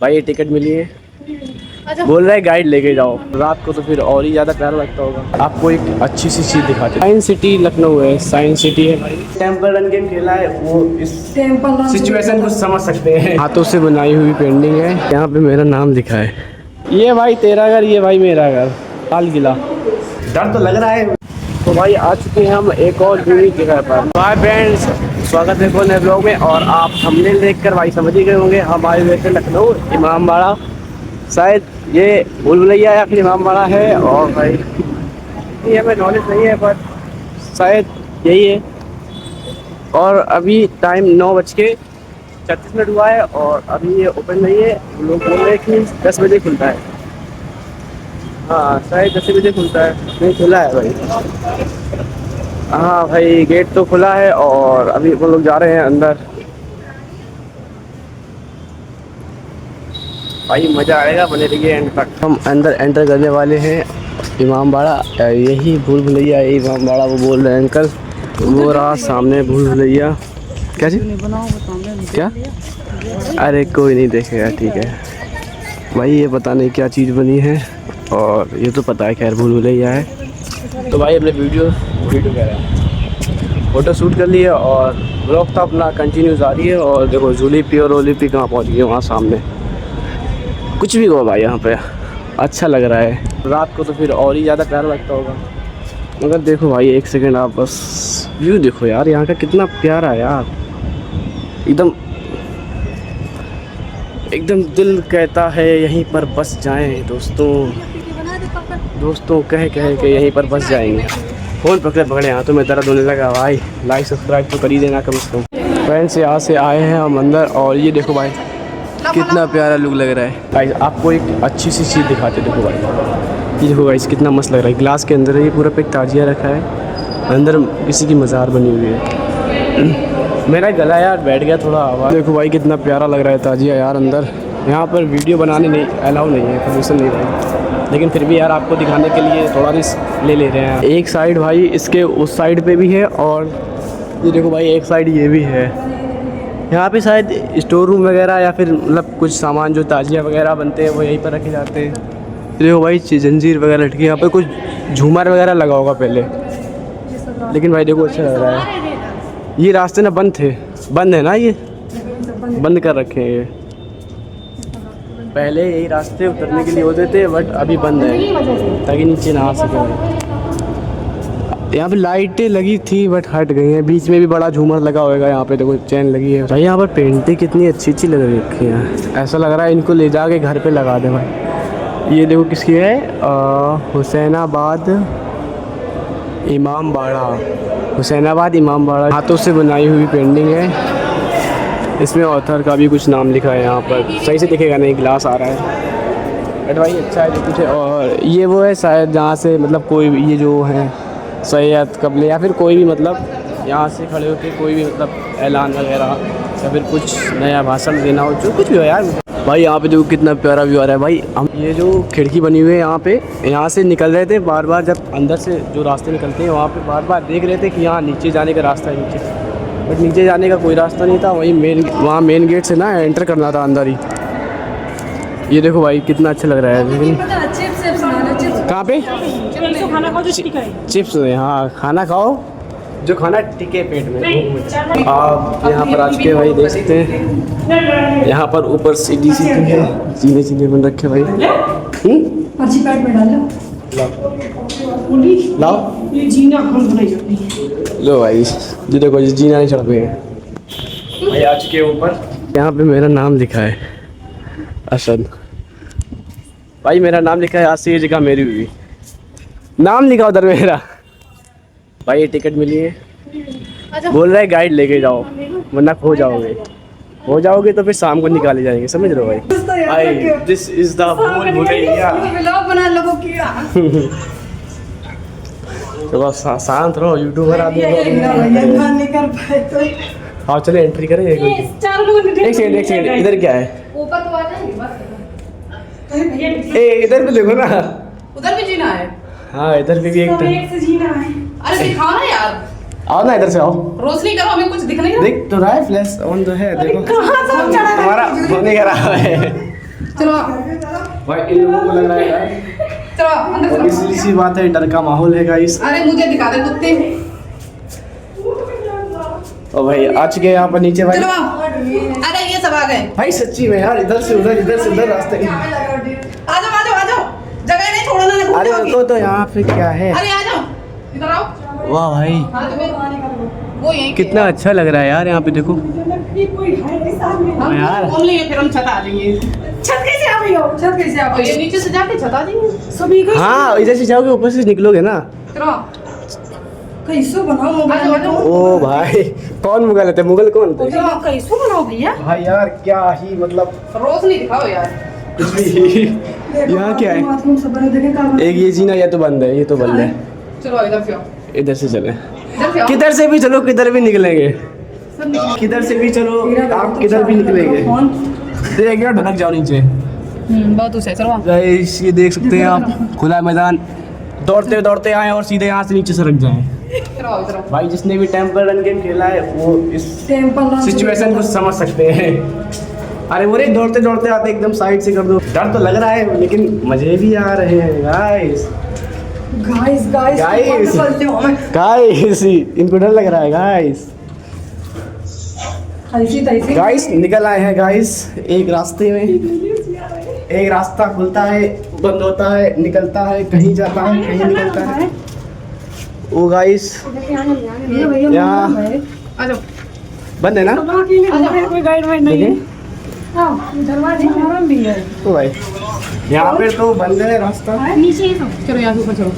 भाई ये टिकट मिली है, बोल रहा है गाइड लेके जाओ। रात को तो फिर और ही ज़्यादा प्यारा लगता होगा। आपको एक अच्छी सी चीज़ दिखाते हैं। साइंस सिटी लखनऊ है, साइंस सिटी है भाई। टेम्पल रन गेम खेला है, वो इस सिचुएशन को समझ सकते हैं। हाथों से बनाई हुई पेंटिंग है, यहाँ पे मेरा नाम लिखा है। ये भाई तेरा घर, ये भाई मेरा घर, लाल किला। डर तो लग रहा है। तो भाई आ चुके हैं हम एक और यूनिक जगह पर। बाय फ्रेंड्स, स्वागत है नए ब्लॉग में। और आप थंबनेल देखकर भाई समझ ही गए होंगे, हम आए हुए थे लखनऊ इमामबाड़ा। शायद ये भूल भुलैया या फिर इमामबाड़ा है, और भाई ये हमें नॉलेज नहीं है, बट शायद यही है। और अभी टाइम 9:36 हुआ है और अभी ये ओपन नहीं है। लोग बोल रहे हैं कि 10 बजे खुलता है। हाँ शायद 10 बजे खुलता है, नहीं खुला है भाई। हाँ भाई गेट तो खुला है और अभी वो लोग जा रहे हैं अंदर। भाई मज़ा आएगा, बने रहिए एंड तक। हम अंदर एंटर करने वाले हैं इमामबाड़ा। यही भूल भुलैया है इमामबाड़ा, वो बोल रहे हैं अंकल। वो रहा सामने भूल भुलैया। क्या जी क्या? अरे कोई नहीं देखेगा, ठीक है भाई। ये पता नहीं क्या चीज़ बनी है, और ये तो पता है खैर भूल भुलैया है। तो भाई अपने वीडियो कह रहे हैं, फ़ोटो शूट कर लिए और ब्लॉग तो अपना कंटिन्यू जारी है। और देखो जुलीपी और ओलीपी कहाँ पहुँच गए, वहाँ सामने। कुछ भी हो भाई, यहाँ पे अच्छा लग रहा है। रात को तो फिर और ही ज़्यादा प्यारा लगता होगा। मगर देखो भाई एक सेकंड, आप बस व्यू देखो यार, यहाँ का कितना प्यारा है यार। एकदम एकदम दिल कहता है यहीं पर बस जाएं दोस्तों कह के यहीं पर बस जाएंगे। फ़ोन पकड़े हाथों में दर्द होने लगा भाई। लाइक सब्सक्राइब तो कर ही देना कम से कम। फ्रेंड्स यहाँ से आए हैं हम अंदर, और ये देखो भाई कितना प्यारा लुक लग रहा है। भाई आपको एक अच्छी सी चीज़ दिखाते, देखो भाई ये देखो भाई कितना मस्त लग रहा है। ग्लास के अंदर ये पूरा पे ताजिया रखा है, अंदर किसी की मज़ार बनी हुई है। मेरा गला यार बैठ गया थोड़ा आवाज़। देखो भाई कितना प्यारा लग रहा है ताजिया यार अंदर। यहाँ पर वीडियो बनाने नहीं अलाउ नहीं है, परमिशन नहीं है, लेकिन फिर भी यार आपको दिखाने के लिए थोड़ा रिस्क ले रहे हैं। एक साइड भाई इसके उस साइड पे भी है, और ये देखो भाई एक साइड ये भी है। यहाँ पे शायद स्टोर रूम वगैरह या फिर मतलब कुछ सामान जो ताजिया वगैरह बनते हैं वो यहीं पर रखे जाते हैं। देखो भाई जंजीर वगैरह लटकी, यहाँ पर कुछ झूमर वगैरह लगा होगा पहले, लेकिन भाई देखो अच्छा लग रहा है। ये रास्ते ना बंद है ना, ये बंद कर रखे हैं। ये पहले यही रास्ते उतरने के लिए होते थे, बट अभी बंद है ताकि नीचे ना आ सके। यहाँ पे लाइटें लगी थी बट हट गई हैं। बीच में भी बड़ा झूमर लगा होगा, यहाँ पे देखो चैन लगी है भाई। यहाँ पर पेंटिंग कितनी अच्छी लग रखी है, ऐसा लग रहा है इनको ले जाके घर पे लगा दे भाई। ये देखो किसकी है, हुसैनाबाद इमामबाड़ा, हाथों से बनाई हुई पेंटिंग है। इसमें ऑथर का भी कुछ नाम लिखा है, यहाँ पर सही से दिखेगा नहीं, ग्लास आ रहा है। बट भाई अच्छा है जो कुछ है। और ये वो है शायद जहाँ से मतलब कोई भी ये जो है सैयद कबले या फिर कोई भी मतलब यहाँ से खड़े होकर कोई भी मतलब ऐलान वगैरह या फिर कुछ नया भाषण देना हो, जो कुछ भी हो यार। भाई यहाँ पे देखो कितना प्यारा व्यू आ रहा है भाई। हम ये जो खिड़की बनी हुई है यहाँ पे, यहाँ से निकल रहे थे बार बार, जब अंदर से जो रास्ते निकलते हैं वहाँ पे बार बार देख रहे थे कि यहाँ नीचे जाने का रास्ता है नीचे, बट नीचे जाने का कोई रास्ता नहीं था। वहाँ मेन गेट से ना एंटर करना था अंदर ही। ये देखो भाई कितना अच्छा लग रहा है। लेकिन कहाँ पे चिप्स? हाँ खाना खाओ, जो खाना टिके पेट में। आप यहाँ पर आज के भाई देख सकते हैं, यहाँ पर ऊपर सीढ़ी है, जीने बन रखे भाई। पर्ची पैड में डालो, लाओ ये जीना हम बनाई जाती है। लो भाई, जी देखो जी जीना नहीं चढ़ पे हैं भाई आ चुके ऊपर। यहाँ पे मेरा नाम लिखा है असद भाई, मेरा नाम लिखा है। आज से ये जगह मेरी हुई, नाम लिखा उधर मेरा। भाई ये टिकट मिली है, बोल रहा है गाइड लेके जाओ वरना खो जाओगे तो फिर शाम को निकाले जाएंगे, समझ रहे हो भाई। भाई दिस इज द भूल भुलैया। तो बस शांत रहो, यूट्यूबर आदमी हो। हाँ चले एंट्री करें। एक सेकंड इधर क्या है? इधर भी देखो ना, उधर भी जीना है। हाँ इधर भी एक से जीना है। अरे दिखाओ ना यार, आओ ना इधर से आओ। रोशनी करो, हमें कुछ दिख नहीं रहा। देख तो रहा है, फ्लैश ऑन तो है, देखो कहाँ से हम चढ़ा रहे हैं? तुम्हारा होने का रहा है। चलो भाई इन लोगों को लग रहा है यार, चलो अंदर और चलो। इसलिए सी बात है, डर का माहौल है गाइस। अरे मुझे दिखा दे कुत्ते। और भाई आ चुके हैं यहाँ पर नीचे भाई। चलो अरे ये सब आ गए। भाई सच्ची में यार, इधर से उधर रास्ते के। आ जाओ आ जाओ आ जाओ, जगह नहीं छोड़ना ना। अरे रुको तो यहाँ पे क्या है? अरे आ जाओ इधर आओ। वाह भाई, हाँ तो वो यहीं कितना अच्छा लग रहा है यार यहाँ पे देखो। हम यार। घूम लेंगे फिर हम छत आ जाएंगे। छत कैसे आ गई हो? छत कैसे आ और गई? ये नीचे से जाके छत आ जाएंगे। सभी को हाँ इधर से जाओगे, ऊपर से निकलोगे ना। चलो कैसो बनाओ मोबाइल में? ओ भाई, कौन मुगल थे? मुगल कौन थे? चलो कैसो बनाओ भैया? भाई यार क्या ही मतलब रोज नहीं दिखाओ यार। कुछ भी। यहाँ क्या है? बाथरूम सब बने देखे काम। एक ये जीना, या तो बंद है, ये तो बंद है। चलो इधर से आओ, इधर से चले, इधर से आओ। किधर से भी चलो, किधर भी निकलेंगे, किधर से भी चलो, आप किधर भी निकलेंगे। देख यार, ढलक जाओ नीचे। बहुत ऊंचा है, चलो गाइस ये देख सकते हैं आप, खुला मैदान, दौड़ते दौड़ते आए और सीधे यहाँ से नीचे सरक जाएं। इधर आओ इधर आओ। भाई जिसने भी टेम्पल रन गेम खेला है वो इस टेम्पल सिचुएशन को समझ सकते हैं। अरे वो दौड़ते दौड़ते आते एकदम साइड से कर दो। डर तो लग रहा है लेकिन मजे भी आ रहे हैं गाइस। Guys guys Guys. चलते हो हमें गाइस इनको डर लग रहा है गाइस। ऐसी तैसी गाइस निकल आए हैं गाइस एक रास्ते में। एक रास्ता खुलता है, बंद होता है, निकलता है, कहीं जाता है, कहीं निकलता है। ओ गाइस यहाँ आ जाओ। बंद है ना? कोई गाइड वाइड नहीं है। देखिए। हाँ दरवाजे आराम भी है। ओ भाई यहाँ पे तो बंद है रास्ता। नीचे ही तो चलो यहाँ से ऊपर चलो।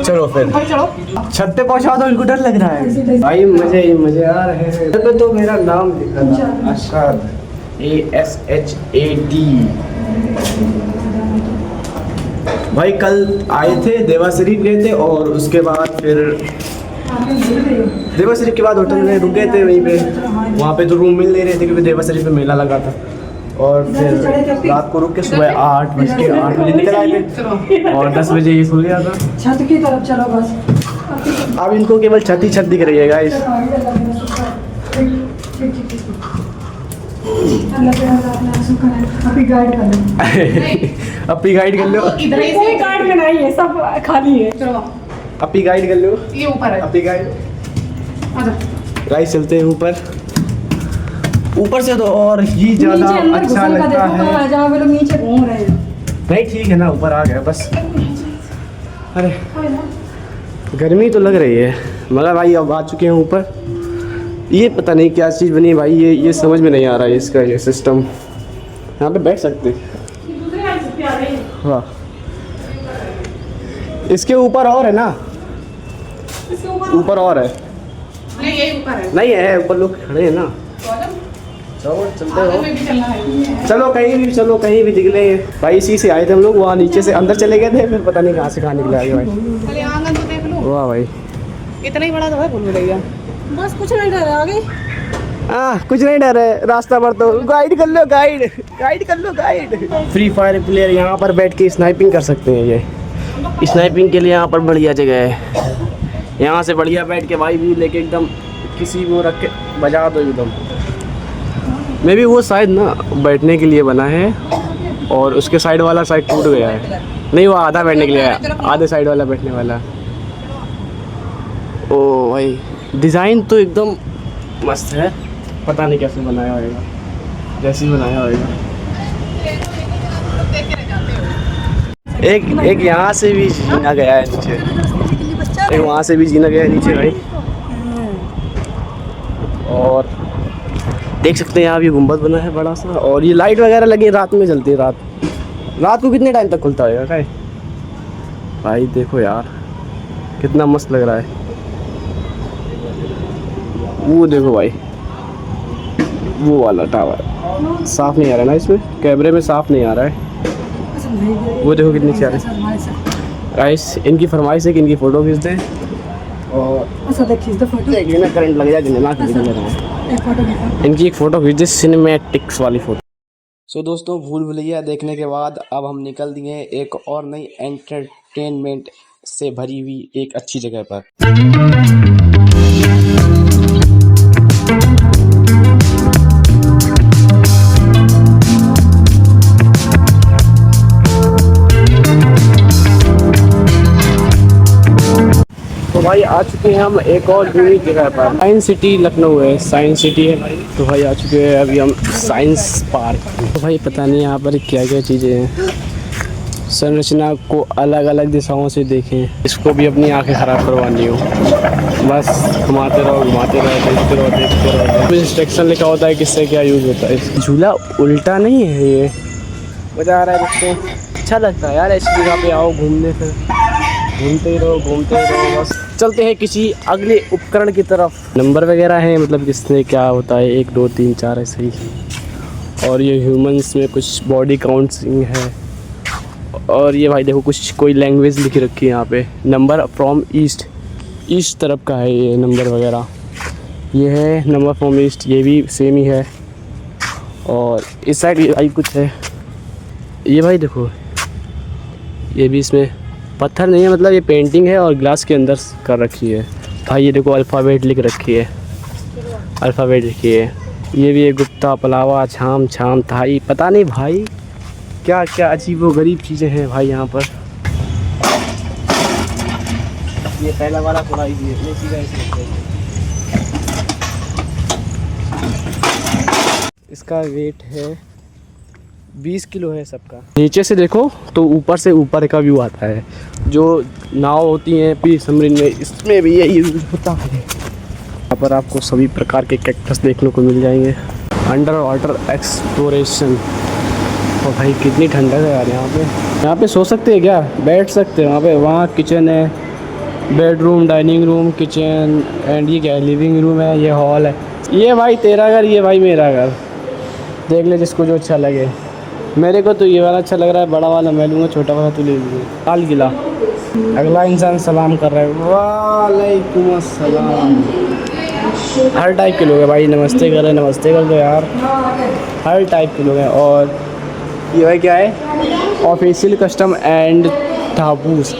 चलो फिर ऊपर चलो। छत पे पहुंचा दो, इनको डर लग रहा है। भाई मजे आ रहे हैं। छत पे तो मेरा नाम लिखा था, अशहद, ASHAD। भाई कल आए थे, देवा शरीफ गए थे और उसके बाद फिर देवा शरीफ के बाद होटल में रुक गए थे वहीं पे। वहाँ पे तो रूम मिल नहीं रहे थे क्योंकि देवा शरीफ में मेला लगा था। और फिर रात को रुक के सुबह 8 बजे निकल आए थे चलो और 10 बजे ये खुल गया था। छत की तरफ चलो बस। अब इनको केवल छत ही छत दिख रही है गाइस। अभी गाइड कर लो। अपनी गाइड कर लो, इधर ही कोई से गाइड में नहीं है, सब खाली है। चलो अपनी गाइड कर लो, ये ऊपर है। अपनी गाइड। आ जाओ। गाइस चलते हैं ऊपर। ऊपर से तो और ही ज्यादा नीचे अंदर अच्छा घुसने का लगता देखो कहाँ है। है, जहाँ पे लोग नीचे घूम रहे हैं। नहीं ठीक है ना, ऊपर आ गया बस। अरे गर्मी तो लग रही है मगर भाई अब आ चुके हैं ऊपर। ये पता नहीं क्या चीज़ बनी है भाई, ये समझ में नहीं आ रहा है इसका ये सिस्टम। यहाँ पे बैठ सकते वाह। इसके ऊपर और है ना, ऊपर और है। नहीं यही ऊपर है। नहीं है, ऊपर लोग खड़े हैं ना। तो आ जाओ। चलो चलते आगे रहो। में भी चलना है। चलो कहीं भी निकले। भाई इसी से आए थे हम लोग, वहाँ नीचे से अंदर चले गए थे, फिर पता नहीं कहाँ से कहाँ निकले आगे भाई। पहले आंगन तो देख लो। वाह भाई, इतना ही बड़ा तो है भूल भुलैया। बस कुछ नहीं कर रहे आगे। कुछ नहीं डर है, रास्ता पर तो गाइड कर लो, गाइड कर लो गाइड। फ्री फायर प्लेयर यहाँ पर बैठ के स्नाइपिंग कर सकते हैं। ये स्नाइपिंग के लिए यहाँ पर बढ़िया जगह है। यहाँ से बढ़िया बैठ के भाई व्यू लेके एकदम किसी को रख के बजा दो एकदम। मे भी वो शायद ना बैठने के लिए बना है और उसके साइड वाला साइड टूट गया है। नहीं वो आधा बैठने के लिए है, आधे साइड वाला बैठने वाला। ओ भाई डिज़ाइन तो एकदम मस्त है, पता नहीं कैसे बनाया होगा, जैसे ही बनाया होगा। एक यहाँ से भी जीना गया है नीचे, एक वहाँ से भी जीना गया है नीचे भाई। और देख सकते हैं यहाँ भी गुंबद बना है बड़ा सा, और ये लाइट वगैरह लगी है, रात में जलती है। रात को कितने टाइम तक खुलता होगा क्या? भाई देखो यार कितना मस्त लग रहा है। वो देखो भाई, वो वाला टावर साफ नहीं आ रहा है ना, इसमें कैमरे में साफ नहीं आ रहा है। वो देखो कितनी प्यारी। गाइस इनकी फरमाइश है कि इनकी फ़ोटो खींच दें और देखिए ना करंट लग जाए दिमाग में लग रहा है। इनकी एक फ़ोटो खींच दे, सिनेमैटिक्स वाली फ़ोटो। सो दोस्तों भूल भुलैया देखने के बाद अब हम निकल दिए एक और नई एंटरटेनमेंट से भरी हुई एक अच्छी जगह पर। आ चुके हैं हम एक और यूनिक जगह पर। साइंस सिटी लखनऊ है, साइंस सिटी है भाई। तो भाई आ चुके हैं अभी हम साइंस पार्क। तो भाई पता नहीं यहाँ पर क्या क्या चीज़ें हैं। संरचना को अलग अलग दिशाओं से देखें, इसको भी अपनी आंखें ख़राब करवानी हो, बस घुमाते रहो घुमाते रहो, देखते रहो देखते रहो। कुछ इंस्ट्रक्शन लिखा होता है किससे क्या यूज़ होता है। झूला उल्टा नहीं है ये, मज़ा आ रहा है दोस्तों, अच्छा लगता है यार ऐसी जगह पे आओ घूमने से, घूमते ही रहो घूमते ही रहो बस। चलते हैं किसी अगले उपकरण की तरफ। नंबर वगैरह हैं, मतलब किसने क्या होता है, 1 2 3 4 ऐसे ही। और ये ह्यूमंस में कुछ बॉडी काउंटिंग है। और ये भाई देखो कुछ कोई लैंग्वेज लिखी रखी है यहाँ पे। नंबर फ्रॉम ईस्ट, ईस्ट तरफ का है ये नंबर वगैरह। ये है नंबर फ्रॉम ईस्ट, ये भी सेम ही है। और इस साइड ये भाई कुछ है, ये भाई देखो ये भी इसमें पत्थर नहीं है, मतलब ये पेंटिंग है और ग्लास के अंदर कर रखी है। भाई ये देखो अल्फ़ाबेट लिख रखी है, अल्फ़ाबेट लिखी है। ये भी है गुप्ता, पलावा, छाम छाम, थाई, पता नहीं भाई क्या क्या अजीब व गरीब चीज़ें हैं भाई यहाँ पर। ये पहला वाला थोड़ा इजी है, सीधा ऐसे इसका वेट है 20 किलो है सबका। नीचे से देखो तो ऊपर से ऊपर का व्यू आता है। जो नाव होती हैं पी सबमरीन में, इसमें भी यही यूज होता है। यहाँ पर आपको सभी प्रकार के कैक्टस देखने को मिल जाएंगे। Under water exploration. और भाई कितनी ठंडक है यार यहाँ पे। यहाँ पे सो सकते हैं क्या, बैठ सकते हैं वहाँ पे। वहाँ किचन है, bedroom, dining room, kitchen and ये क्या है, लिविंग रूम है, ये हॉल है। ये भाई तेरा घर, ये भाई मेरा घर, देख ले जिसको जो अच्छा लगे। मेरे को तो ये वाला अच्छा लग रहा है, बड़ा वाला मैं लूँगा, छोटा वाला तू ले लीजिए। लाल किला। अगला इंसान सलाम कर रहा है, वालेकुम अस्सलाम। हर टाइप के लोग हैं भाई, नमस्ते कर रहे हैं, नमस्ते कर दो यार, हर टाइप के लोग हैं। और ये भाई क्या है, ऑफिशियल कस्टम एंड ताबूस।